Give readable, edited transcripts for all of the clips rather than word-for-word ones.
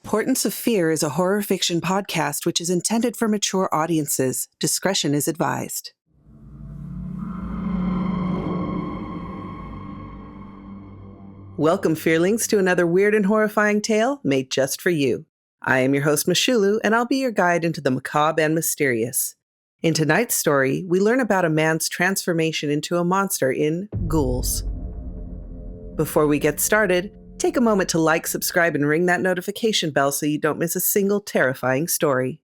Portents of Fear is a horror fiction podcast which is intended for mature audiences. Discretion is advised. Welcome, Fearlings, to another weird and horrifying tale made just for you. I am your host, Michulhu, and I'll be your guide into the macabre and mysterious. In tonight's story, we learn about a man's transformation into a monster in Ghouls. Before we get started, take a moment to like, subscribe, and ring that notification bell so you don't miss a single terrifying story.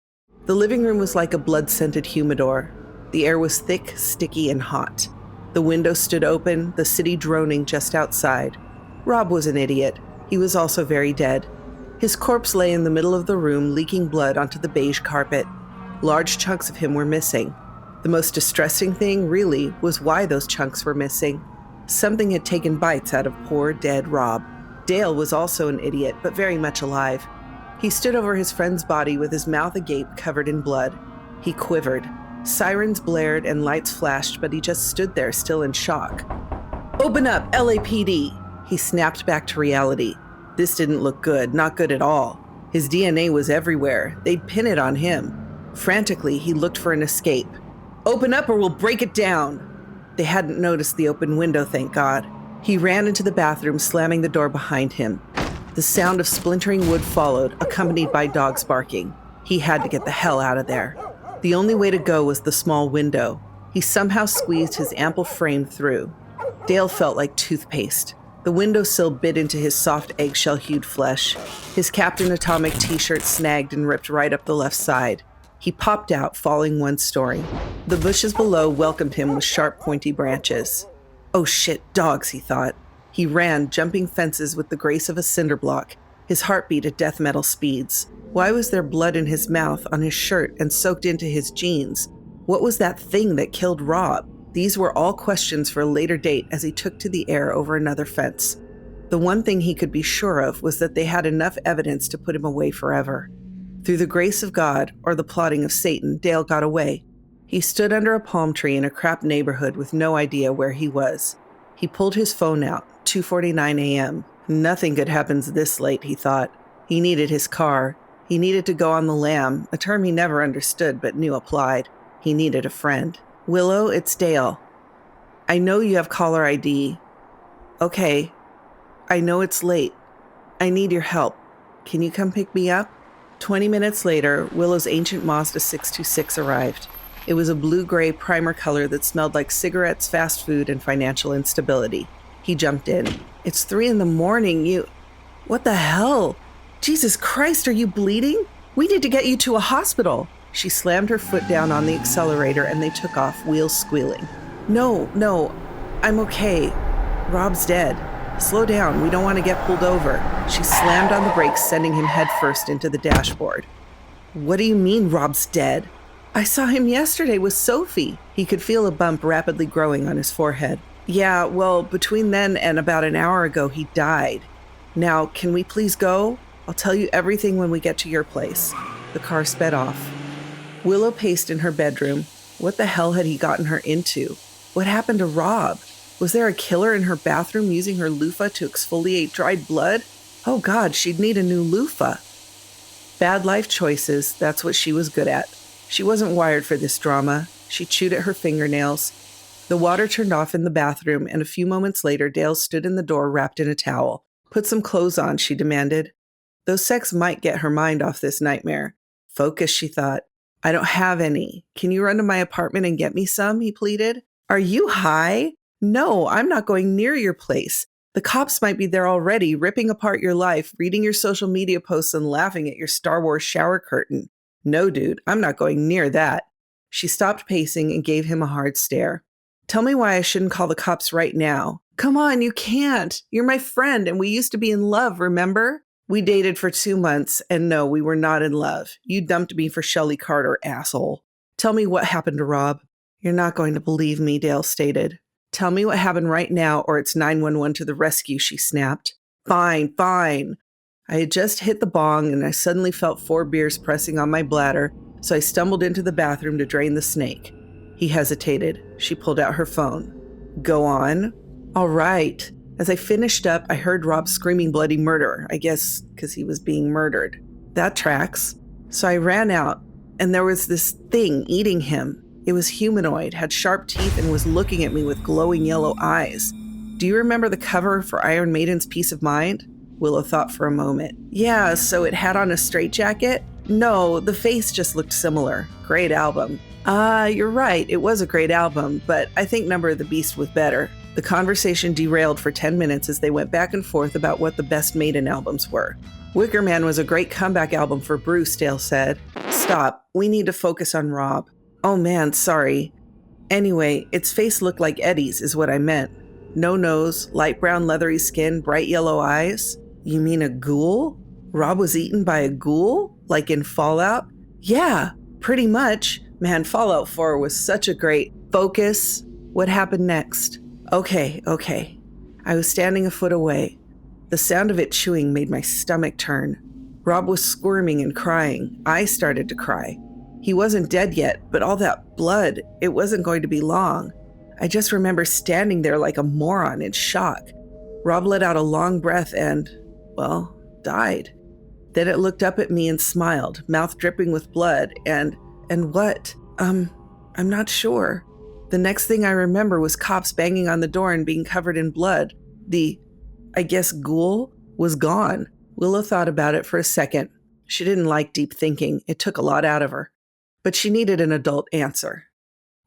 The living room was like a blood-scented humidor. The air was thick, sticky, and hot. The window stood open, the city droning just outside. Rob was an idiot. He was also very dead. His corpse lay in the middle of the room, leaking blood onto the beige carpet. Large chunks of him were missing. The most distressing thing, really, was why those chunks were missing. Something had taken bites out of poor, dead Rob. Dale was also an idiot, but very much alive. He stood over his friend's body with his mouth agape, covered in blood. He quivered. Sirens blared and lights flashed, but he just stood there, still in shock. "Open up, LAPD!" He snapped back to reality. This didn't look good, not good at all. His DNA was everywhere. They'd pin it on him. Frantically, he looked for an escape. "Open up or we'll break it down!" They hadn't noticed the open window, thank God. He ran into the bathroom, slamming the door behind him. The sound of splintering wood followed, accompanied by dogs barking. He had to get the hell out of there. The only way to go was the small window. He somehow squeezed his ample frame through. Dale felt like toothpaste. The windowsill bit into his soft eggshell-hued flesh. His Captain Atomic t-shirt snagged and ripped right up the left side. He popped out, falling one story. The bushes below welcomed him with sharp, pointy branches. Oh shit, dogs, he thought. He ran, jumping fences with the grace of a cinder block, his heartbeat at death metal speeds. Why was there blood in his mouth, on his shirt, and soaked into his jeans? What was that thing that killed Rob? These were all questions for a later date as he took to the air over another fence. The one thing he could be sure of was that they had enough evidence to put him away forever. Through the grace of God, or the plotting of Satan, Dale got away. He stood under a palm tree in a crap neighborhood with no idea where he was. He pulled his phone out, 2:49 a.m. Nothing could happen this late, he thought. He needed his car. He needed to go on the lam, a term he never understood but knew applied. He needed a friend. "Willow, it's Dale. I know you have caller ID. Okay. I know it's late. I need your help. Can you come pick me up?" 20 minutes later, Willow's ancient Mazda 626 arrived. It was a blue-gray primer color that smelled like cigarettes, fast food, and financial instability. He jumped in. "It's 3 a.m. What the hell? Jesus Christ, are you bleeding? We need to get you to a hospital." She slammed her foot down on the accelerator and they took off, wheels squealing. No, I'm okay. Rob's dead. Slow down, we don't want to get pulled over." She slammed on the brakes, sending him headfirst into the dashboard. "What do you mean Rob's dead?" "I saw him yesterday with Sophie." He could feel a bump rapidly growing on his forehead. "Yeah, well, between then and about an hour ago, he died. Now, can we please go? I'll tell you everything when we get to your place." The car sped off. Willow paced in her bedroom. What the hell had he gotten her into? What happened to Rob? Was there a killer in her bathroom using her loofah to exfoliate dried blood? Oh God, she'd need a new loofah. Bad life choices, that's what she was good at. She wasn't wired for this drama. She chewed at her fingernails. The water turned off in the bathroom, and a few moments later, Dale stood in the door wrapped in a towel. "Put some clothes on," she demanded. Those sex might get her mind off this nightmare. Focus, she thought. "I don't have any. Can you run to my apartment and get me some?" he pleaded. "Are you high? No, I'm not going near your place. The cops might be there already, ripping apart your life, reading your social media posts, and laughing at your Star Wars shower curtain. No, dude, I'm not going near that." She stopped pacing and gave him a hard stare. "Tell me why I shouldn't call the cops right now." "Come on, you can't. You're my friend, and we used to be in love, remember? We dated for 2 months, and no, we were not in love. You dumped me for Shelley Carter, asshole. Tell me what happened to Rob." "You're not going to believe me," Dale stated. "Tell me what happened right now, or it's 911 to the rescue," she snapped. Fine. I had just hit the bong, and I suddenly felt 4 beers pressing on my bladder, so I stumbled into the bathroom to drain the snake. He hesitated. She pulled out her phone. "Go on." "All right. As I finished up, I heard Rob screaming bloody murder, I guess because he was being murdered. That tracks. So I ran out, and there was this thing eating him. It was humanoid, had sharp teeth, and was looking at me with glowing yellow eyes. Do you remember the cover for Iron Maiden's Peace of Mind? Willow thought for a moment. Yeah, so it had on a straitjacket? No, the face just looked similar. Great album. You're right, it was a great album, but I think Number of the Beast was better. The conversation derailed for 10 minutes as they went back and forth about what the best Maiden albums were. Wicker Man was a great comeback album for Bruce, Dale said. Stop, we need to focus on Rob. Oh man, sorry. Anyway, its face looked like Eddie's is what I meant. No nose, light brown leathery skin, bright yellow eyes. You mean a ghoul? Rob was eaten by a ghoul? Like in Fallout? Yeah, pretty much. Man, Fallout 4 was such a great focus. What happened next? Okay. I was standing a foot away. The sound of it chewing made my stomach turn. Rob was squirming and crying. I started to cry. He wasn't dead yet, but all that blood, it wasn't going to be long. I just remember standing there like a moron in shock. Rob let out a long breath and, well, died. Then it looked up at me and smiled, mouth dripping with blood, and what? I'm not sure. The next thing I remember was cops banging on the door and being covered in blood. I guess ghoul was gone. Willow thought about it for a second. She didn't like deep thinking. It took a lot out of her. But she needed an adult answer.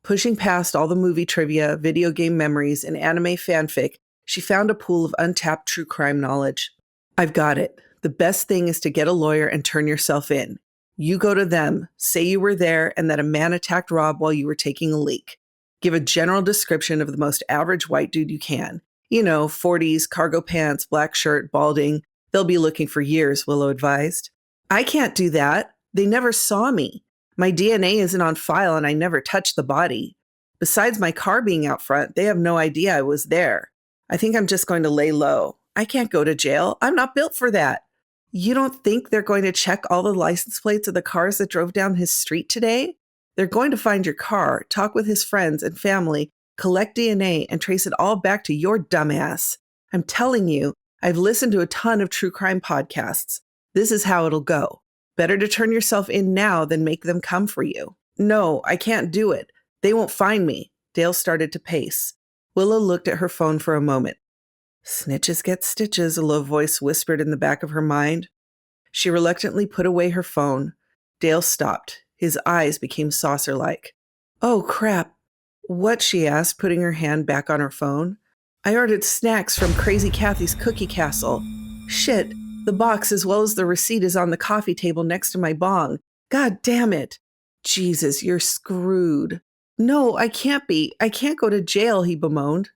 Pushing past all the movie trivia, video game memories, and anime fanfic, she found a pool of untapped true crime knowledge. I've got it. The best thing is to get a lawyer and turn yourself in. You go to them, say you were there and that a man attacked Rob while you were taking a leak. Give a general description of the most average white dude you can. 40s, cargo pants, black shirt, balding. They'll be looking for years, Willow advised. I can't do that. They never saw me. My DNA isn't on file and I never touched the body. Besides my car being out front, they have no idea I was there. I think I'm just going to lay low. I can't go to jail. I'm not built for that. You don't think they're going to check all the license plates of the cars that drove down his street today? They're going to find your car, talk with his friends and family, collect DNA, and trace it all back to your dumbass. I'm telling you, I've listened to a ton of true crime podcasts. This is how it'll go. Better to turn yourself in now than make them come for you. No, I can't do it. They won't find me. Dale started to pace. Willow looked at her phone for a moment. Snitches get stitches, a low voice whispered in the back of her mind. She reluctantly put away her phone. Dale stopped. His eyes became saucer-like. Oh, crap. What? She asked, putting her hand back on her phone. I ordered snacks from Crazy Kathy's Cookie Castle. Shit, the box as well as the receipt is on the coffee table next to my bong. God damn it. Jesus, you're screwed. No, I can't be. I can't go to jail, he bemoaned.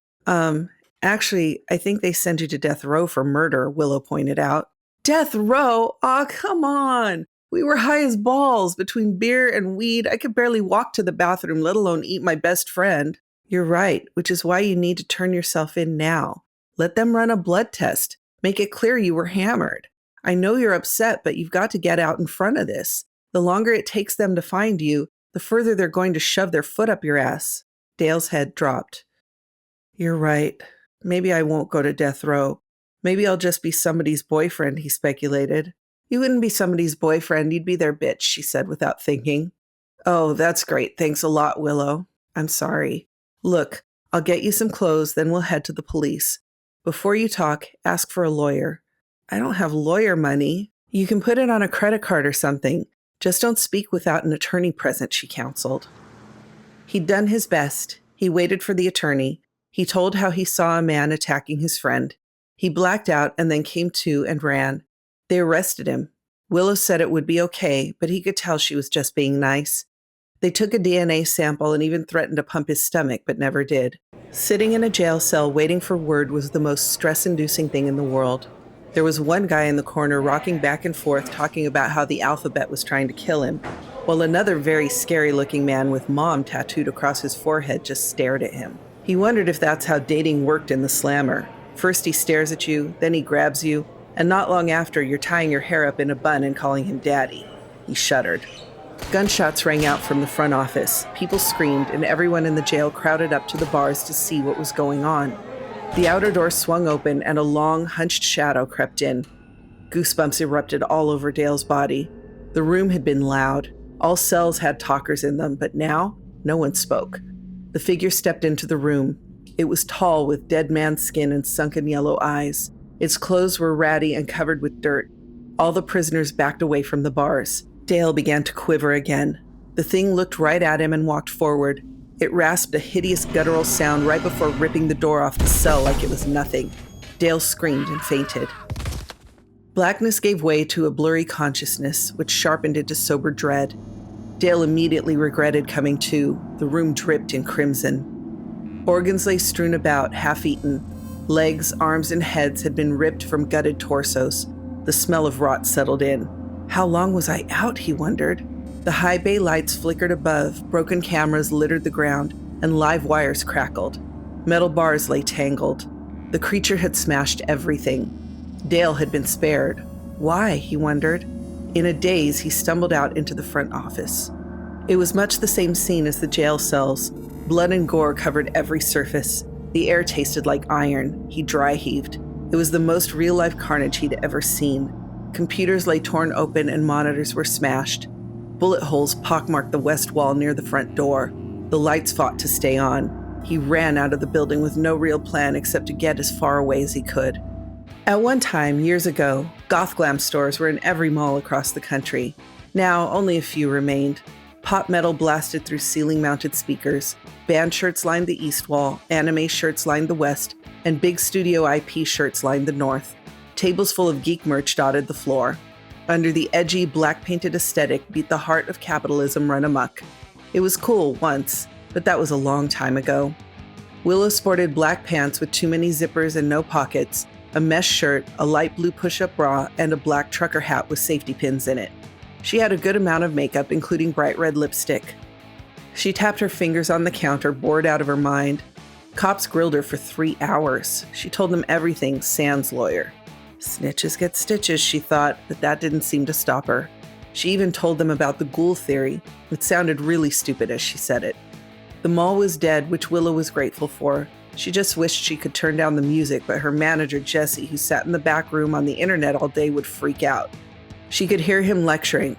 Actually, I think they sent you to death row for murder, Willow pointed out. Death row? Aw, come on. We were high as balls. Between beer and weed, I could barely walk to the bathroom, let alone eat my best friend. You're right, which is why you need to turn yourself in now. Let them run a blood test. Make it clear you were hammered. I know you're upset, but you've got to get out in front of this. The longer it takes them to find you, the further they're going to shove their foot up your ass. Dale's head dropped. You're right. Maybe I won't go to death row. Maybe I'll just be somebody's boyfriend, he speculated. You wouldn't be somebody's boyfriend, you'd be their bitch, she said without thinking. Oh, that's great. Thanks a lot, Willow. I'm sorry. Look, I'll get you some clothes, then we'll head to the police. Before you talk, ask for a lawyer. I don't have lawyer money. You can put it on a credit card or something. Just don't speak without an attorney present, she counseled. He'd done his best. He waited for the attorney. He told how he saw a man attacking his friend. He blacked out and then came to and ran. They arrested him. Willow said it would be okay, but he could tell she was just being nice. They took a DNA sample and even threatened to pump his stomach, but never did. Sitting in a jail cell waiting for word was the most stress-inducing thing in the world. There was one guy in the corner rocking back and forth talking about how the alphabet was trying to kill him, while another very scary-looking man with mom tattooed across his forehead just stared at him. He wondered if that's how dating worked in the slammer. First he stares at you, then he grabs you, and not long after you're tying your hair up in a bun and calling him daddy. He shuddered. Gunshots rang out from the front office. People screamed, and everyone in the jail crowded up to the bars to see what was going on. The outer door swung open, and a long, hunched shadow crept in. Goosebumps erupted all over Dale's body. The room had been loud. All cells had talkers in them, but now no one spoke. The figure stepped into the room. It was tall with dead man's skin and sunken yellow eyes. Its clothes were ratty and covered with dirt. All the prisoners backed away from the bars. Dale began to quiver again. The thing looked right at him and walked forward. It rasped a hideous guttural sound right before ripping the door off the cell like it was nothing. Dale screamed and fainted. Blackness gave way to a blurry consciousness, which sharpened into sober dread. Dale immediately regretted coming to. The room dripped in crimson. Organs lay strewn about, half-eaten. Legs, arms, and heads had been ripped from gutted torsos. The smell of rot settled in. How long was I out, he wondered. The high bay lights flickered above, broken cameras littered the ground, and live wires crackled. Metal bars lay tangled. The creature had smashed everything. Dale had been spared. Why, he wondered. In a daze, he stumbled out into the front office. It was much the same scene as the jail cells. Blood and gore covered every surface. The air tasted like iron. He dry heaved. It was the most real-life carnage he'd ever seen. Computers lay torn open and monitors were smashed. Bullet holes pockmarked the west wall near the front door. The lights fought to stay on. He ran out of the building with no real plan except to get as far away as he could. At one time, years ago, goth glam stores were in every mall across the country. Now, only a few remained. Pop metal blasted through ceiling-mounted speakers. Band shirts lined the east wall, anime shirts lined the west, and big studio IP shirts lined the north. Tables full of geek merch dotted the floor. Under the edgy, black-painted aesthetic beat the heart of capitalism run amok. It was cool once, but that was a long time ago. Willow sported black pants with too many zippers and no pockets, a mesh shirt, a light blue push-up bra, and a black trucker hat with safety pins in it. She had a good amount of makeup, including bright red lipstick. She tapped her fingers on the counter, bored out of her mind. Cops grilled her for 3 hours. She told them everything, sans lawyer. Snitches get stitches, she thought, but that didn't seem to stop her. She even told them about the ghoul theory. It sounded really stupid as she said it. The mall was dead, which Willow was grateful for. She just wished she could turn down the music, but her manager, Jesse, who sat in the back room on the internet all day, would freak out. She could hear him lecturing.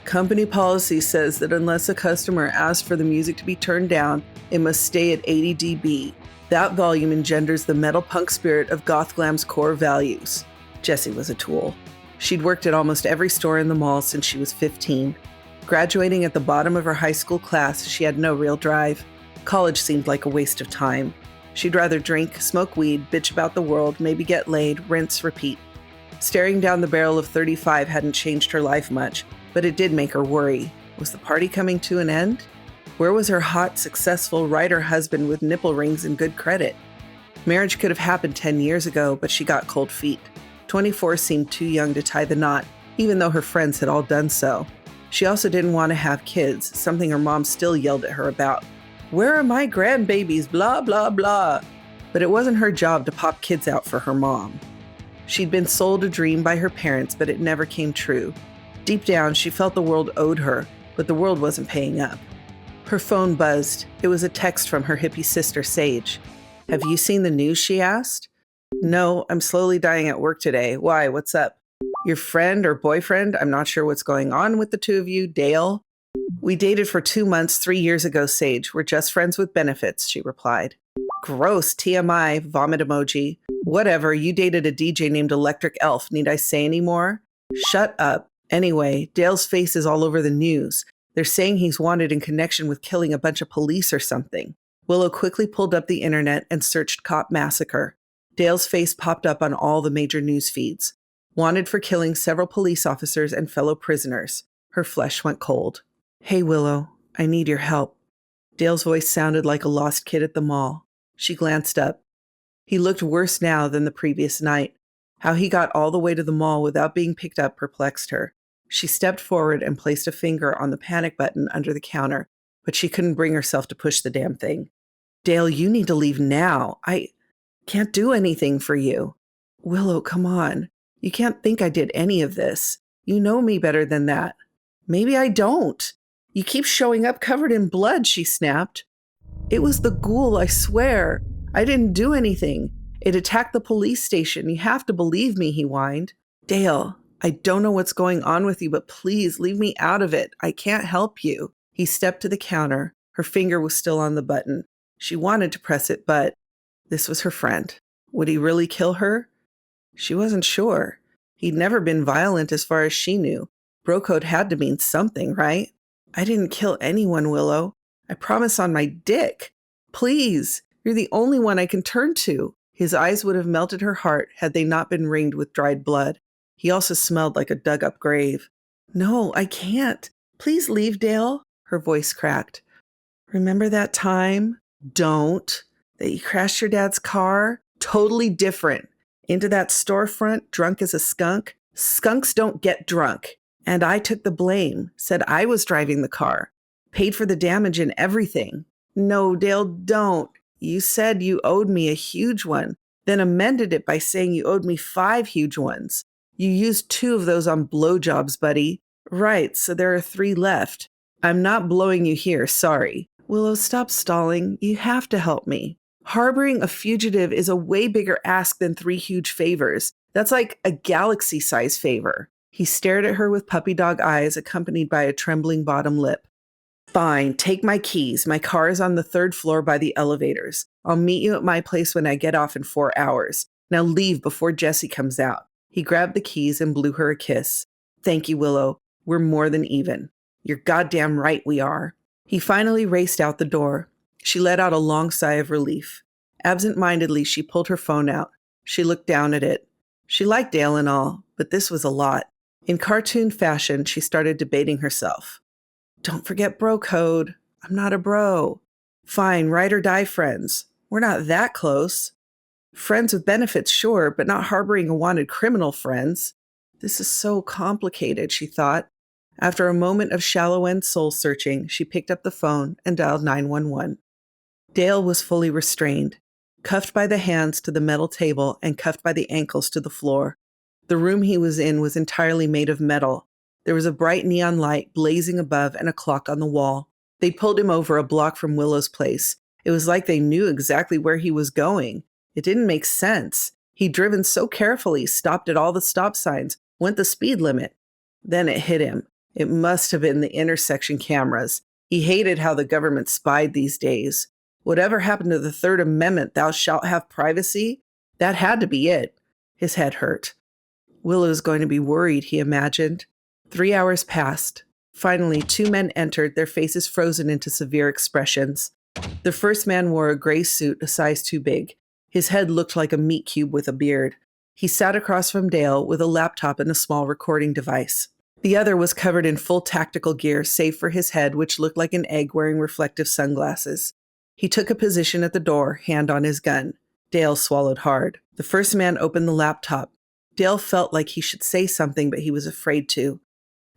Company policy says that unless a customer asks for the music to be turned down, it must stay at 80 dB. That volume engenders the metal punk spirit of goth glam's core values. Jessie was a tool. She'd worked at almost every store in the mall since she was 15. Graduating at the bottom of her high school class, she had no real drive. College seemed like a waste of time. She'd rather drink, smoke weed, bitch about the world, maybe get laid, rinse, repeat. Staring down the barrel of 35 hadn't changed her life much, but it did make her worry. Was the party coming to an end? Where was her hot, successful writer husband with nipple rings and good credit? Marriage could have happened 10 years ago, but she got cold feet. 24 seemed too young to tie the knot, even though her friends had all done so. She also didn't want to have kids, something her mom still yelled at her about. Where are my grandbabies? Blah, blah, blah. But it wasn't her job to pop kids out for her mom. She'd been sold a dream by her parents, but it never came true. Deep down, she felt the world owed her, but the world wasn't paying up. Her phone buzzed. It was a text from her hippie sister, Sage. Have you seen the news, she asked. No, I'm slowly dying at work today. Why, what's up? Your friend or boyfriend, I'm not sure what's going on with the two of you, Dale? We dated for 2 months 3 years ago, Sage. We're just friends with benefits, she replied. Gross, TMI, vomit emoji. Whatever, you dated a DJ named Electric Elf. Need I say any more? Shut up. Anyway, Dale's face is all over the news. They're saying he's wanted in connection with killing a bunch of police or something. Willow quickly pulled up the internet and searched cop massacre. Dale's face popped up on all the major news feeds. Wanted for killing several police officers and fellow prisoners. Her flesh went cold. Hey, Willow, I need your help. Dale's voice sounded like a lost kid at the mall. She glanced up. He looked worse now than the previous night. How he got all the way to the mall without being picked up perplexed her. She stepped forward and placed a finger on the panic button under the counter, but she couldn't bring herself to push the damn thing. Dale, you need to leave now. I can't do anything for you. Willow, come on. You can't think I did any of this. You know me better than that. Maybe I don't. You keep showing up covered in blood, she snapped. It was the ghoul, I swear. I didn't do anything. It attacked the police station. You have to believe me, he whined. Dale, I don't know what's going on with you, but please leave me out of it. I can't help you. He stepped to the counter. Her finger was still on the button. She wanted to press it, but this was her friend. Would he really kill her? She wasn't sure. He'd never been violent as far as she knew. Bro code had to mean something, right? I didn't kill anyone, Willow. I promise on my dick. Please, you're the only one I can turn to. His eyes would have melted her heart had they not been ringed with dried blood. He also smelled like a dug-up grave. No, I can't. Please leave, Dale. Her voice cracked. Remember that time? Don't. That you crashed your dad's car? Totally different. Into that storefront, drunk as a skunk? Skunks don't get drunk. And I took the blame, said I was driving the car. Paid for the damage and everything. No, Dale, don't. You said you owed me a huge one, then amended it by saying you owed me 5 huge ones. You used 2 of those on blowjobs, buddy. Right, so there are 3 left. I'm not blowing you here, sorry. Willow, stop stalling. You have to help me. Harboring a fugitive is a way bigger ask than 3 huge favors. That's like a galaxy-size favor. He stared at her with puppy dog eyes accompanied by a trembling bottom lip. Fine, take my keys. My car is on the 3rd floor by the elevators. I'll meet you at my place when I get off in 4 hours. Now leave before Jesse comes out. He grabbed the keys and blew her a kiss. Thank you, Willow. We're more than even. You're goddamn right we are. He finally raced out the door. She let out a long sigh of relief. Absent-mindedly, she pulled her phone out. She looked down at it. She liked Dale and all, but this was a lot. In cartoon fashion, she started debating herself. Don't forget bro code. I'm not a bro. Fine, ride or die friends. We're not that close. Friends with benefits, sure, but not harboring a wanted criminal friends. This is so complicated, she thought. After a moment of shallow-end soul-searching, she picked up the phone and dialed 911. Dale was fully restrained, cuffed by the hands to the metal table and cuffed by the ankles to the floor. The room he was in was entirely made of metal. There was a bright neon light blazing above and a clock on the wall. They pulled him over a block from Willow's place. It was like they knew exactly where he was going. It didn't make sense. He'd driven so carefully, stopped at all the stop signs, went the speed limit. Then it hit him. It must have been the intersection cameras. He hated how the government spied these days. Whatever happened to the 3rd Amendment, thou shalt have privacy? That had to be it. His head hurt. Willow's going to be worried, he imagined. 3 hours passed. Finally, 2 men entered, their faces frozen into severe expressions. The first man wore a gray suit a size too big. His head looked like a meat cube with a beard. He sat across from Dale with a laptop and a small recording device. The other was covered in full tactical gear, save for his head, which looked like an egg wearing reflective sunglasses. He took a position at the door, hand on his gun. Dale swallowed hard. The first man opened the laptop. Dale felt like he should say something, but he was afraid to.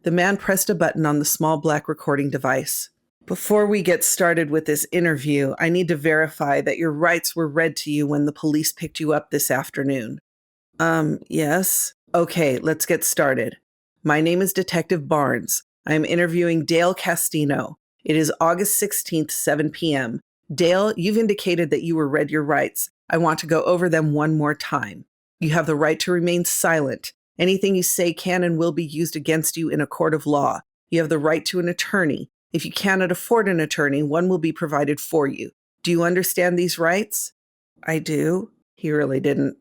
The man pressed a button on the small black recording device. Before we get started with this interview, I need to verify that your rights were read to you when the police picked you up this afternoon. Yes? Okay, let's get started. My name is Detective Barnes. I am interviewing Dale Castino. It is August 16th, 7 p.m. Dale, you've indicated that you were read your rights. I want to go over them one more time. You have the right to remain silent. Anything you say can and will be used against you in a court of law. You have the right to an attorney. If you cannot afford an attorney, one will be provided for you. Do you understand these rights? I do. He really didn't.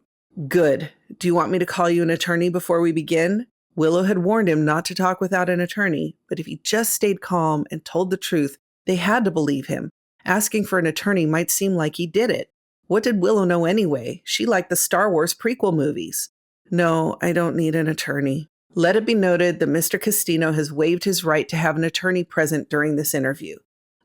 Good. Do you want me to call you an attorney before we begin? Willow had warned him not to talk without an attorney, but if he just stayed calm and told the truth, they had to believe him. Asking for an attorney might seem like he did it. What did Willow know anyway? She liked the Star Wars prequel movies. No, I don't need an attorney. Let it be noted that Mr. Castino has waived his right to have an attorney present during this interview.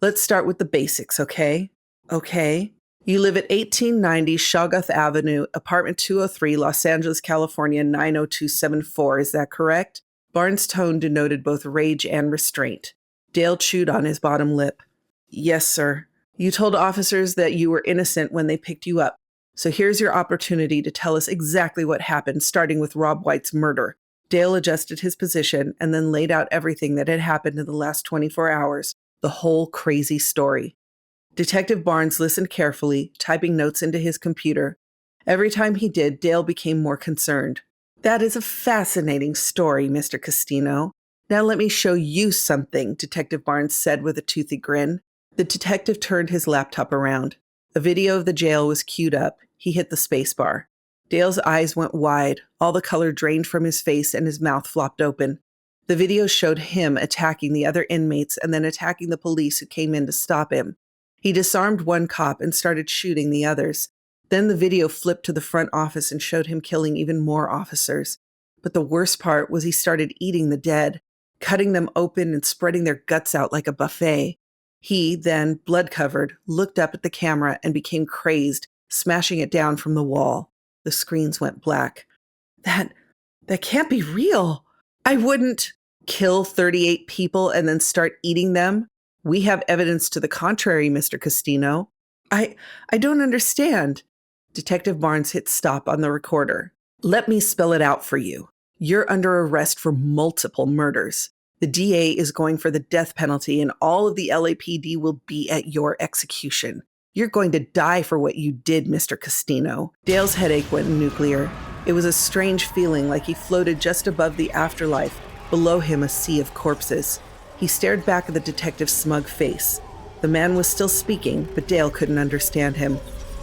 Let's start with the basics, okay? Okay. You live at 1890 Shoggoth Avenue, apartment 203, Los Angeles, California, 90274. Is that correct? Barnes' tone denoted both rage and restraint. Dale chewed on his bottom lip. Yes, sir. You told officers that you were innocent when they picked you up. So here's your opportunity to tell us exactly what happened, starting with Rob White's murder. Dale adjusted his position and then laid out everything that had happened in the last 24 hours, the whole crazy story. Detective Barnes listened carefully, typing notes into his computer. Every time he did, Dale became more concerned. That is a fascinating story, Mr. Castino. Now let me show you something, Detective Barnes said with a toothy grin. The detective turned his laptop around. A video of the jail was queued up. He hit the spacebar. Dale's eyes went wide. All the color drained from his face and his mouth flopped open. The video showed him attacking the other inmates and then attacking the police who came in to stop him. He disarmed one cop and started shooting the others. Then the video flipped to the front office and showed him killing even more officers. But the worst part was he started eating the dead, cutting them open and spreading their guts out like a buffet. He, then, blood-covered, looked up at the camera and became crazed, smashing it down from the wall. The screens went black. That can't be real. I wouldn't kill 38 people and then start eating them. We have evidence to the contrary, Mr. Castino. I don't understand. Detective Barnes hit stop on the recorder. Let me spell it out for you. You're under arrest for multiple murders. The DA is going for the death penalty and all of the LAPD will be at your execution. You're going to die for what you did, Mr. Castino. Dale's headache went nuclear. It was a strange feeling like he floated just above the afterlife, below him a sea of corpses. He stared back at the detective's smug face. The man was still speaking, but Dale couldn't understand him.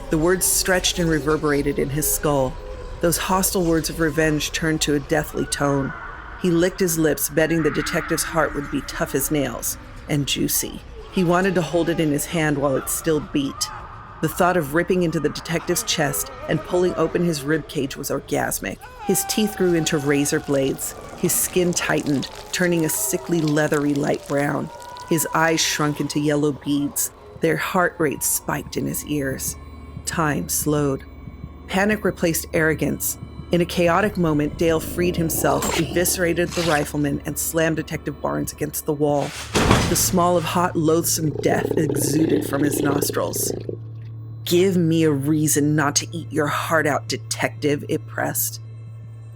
The words stretched and reverberated in his skull. Those hostile words of revenge turned to a deathly tone. He licked his lips, betting the detective's heart would be tough as nails and juicy. He wanted to hold it in his hand while it still beat. The thought of ripping into the detective's chest and pulling open his ribcage was orgasmic. His teeth grew into razor blades. His skin tightened, turning a sickly, leathery light brown. His eyes shrunk into yellow beads. Their heart rate spiked in his ears. Time slowed. Panic replaced arrogance. In a chaotic moment, Dale freed himself, eviscerated the rifleman, and slammed Detective Barnes against the wall. The smell of hot, loathsome death exuded from his nostrils. Give me a reason not to eat your heart out, detective, it pressed.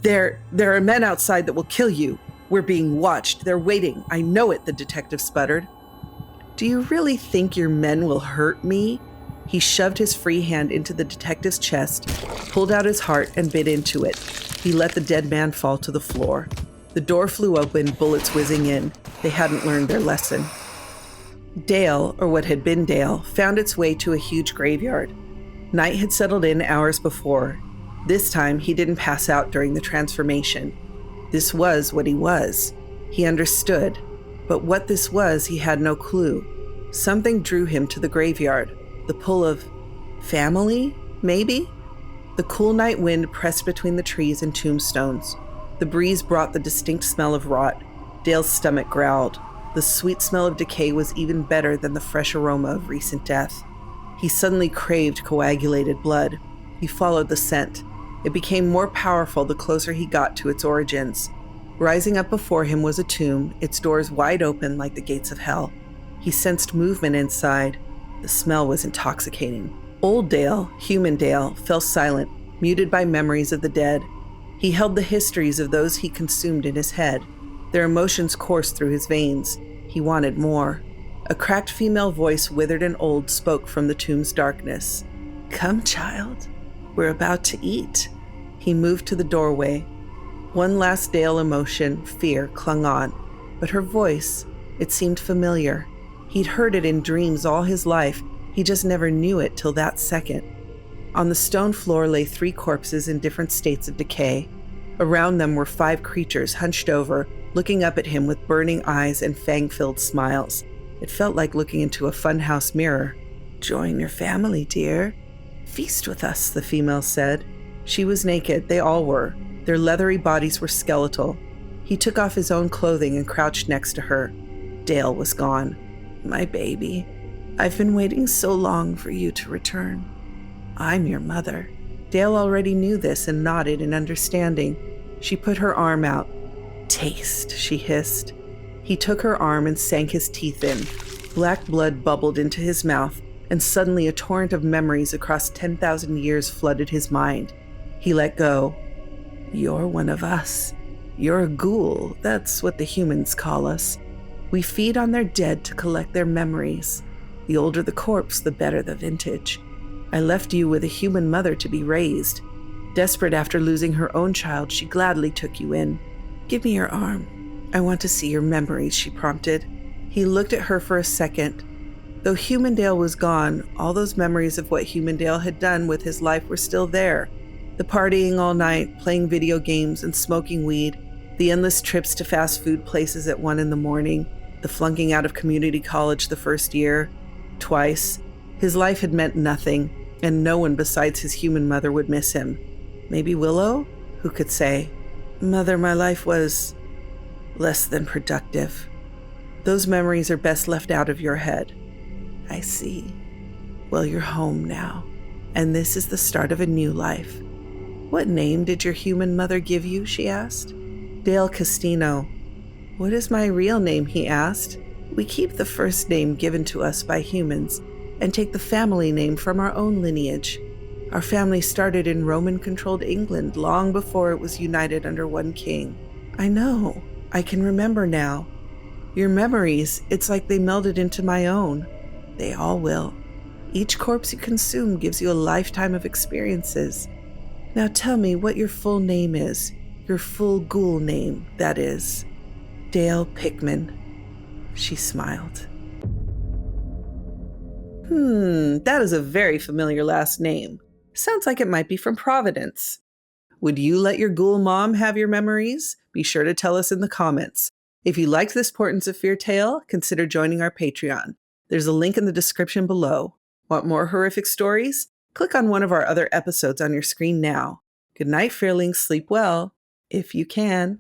There are men outside that will kill you. We're being watched. They're waiting. I know it, the detective sputtered. Do you really think your men will hurt me? He shoved his free hand into the detective's chest, pulled out his heart, and bit into it. He let the dead man fall to the floor. The door flew open, bullets whizzing in. They hadn't learned their lesson. Dale, or what had been Dale, found its way to a huge graveyard. Night had settled in hours before. This time, he didn't pass out during the transformation. This was what he was. He understood. But what this was, he had no clue. Something drew him to the graveyard. The pull of family, maybe? The cool night wind pressed between the trees and tombstones. The breeze brought the distinct smell of rot. Dale's stomach growled. The sweet smell of decay was even better than the fresh aroma of recent death. He suddenly craved coagulated blood. He followed the scent. It became more powerful the closer he got to its origins. Rising up before him was a tomb, its doors wide open like the gates of hell. He sensed movement inside. The smell was intoxicating. Old Dale, human Dale, fell silent, muted by memories of the dead. He held the histories of those he consumed in his head. Their emotions coursed through his veins. He wanted more. A cracked female voice, withered and old, spoke from the tomb's darkness. Come, child. We're about to eat. He moved to the doorway. One last Dale emotion, fear, clung on. But her voice, it seemed familiar. He'd heard it in dreams all his life. He just never knew it till that second. On the stone floor lay 3 corpses in different states of decay. Around them were 5 creatures hunched over, looking up at him with burning eyes and fang-filled smiles. It felt like looking into a funhouse mirror. Join your family, dear. Feast with us, the female said. She was naked, they all were. Their leathery bodies were skeletal. He took off his own clothing and crouched next to her. Dale was gone. My baby, I've been waiting so long for you to return. I'm your mother. Dale already knew this and nodded in understanding. She put her arm out. Taste, she hissed. He took her arm and sank his teeth in. Black blood bubbled into his mouth, and suddenly a torrent of memories across 10,000 years flooded his mind. He let go. You're one of us. You're a ghoul, that's what the humans call us. We feed on their dead to collect their memories. The older the corpse, the better the vintage. I left you with a human mother to be raised. Desperate after losing her own child, she gladly took you in. Give me your arm. I want to see your memories, she prompted. He looked at her for a second. Though Humandale was gone, all those memories of what Humandale had done with his life were still there. The partying all night, playing video games and smoking weed, the endless trips to fast food places at 1 a.m, the flunking out of community college the first year. Twice. His life had meant nothing, and no one besides his human mother would miss him. Maybe Willow? Who could say? Mother, my life was less than productive. Those memories are best left out of your head. I see. Well, you're home now, and this is the start of a new life. What name did your human mother give you? She asked. Dale Castino. What is my real name? He asked. We keep the first name given to us by humans and take the family name from our own lineage. Our family started in Roman-controlled England long before it was united under one king. I know. I can remember now. Your memories, it's like they melded into my own. They all will. Each corpse you consume gives you a lifetime of experiences. Now tell me what your full name is. Your full ghoul name, that is. Dale Pickman. She smiled. That is a very familiar last name. Sounds like it might be from Providence. Would you let your ghoul mom have your memories? Be sure to tell us in the comments. If you liked this Portents of Fear tale, consider joining our Patreon. There's a link in the description below. Want more horrific stories? Click on one of our other episodes on your screen now. Good night, Fearlings. Sleep well, if you can.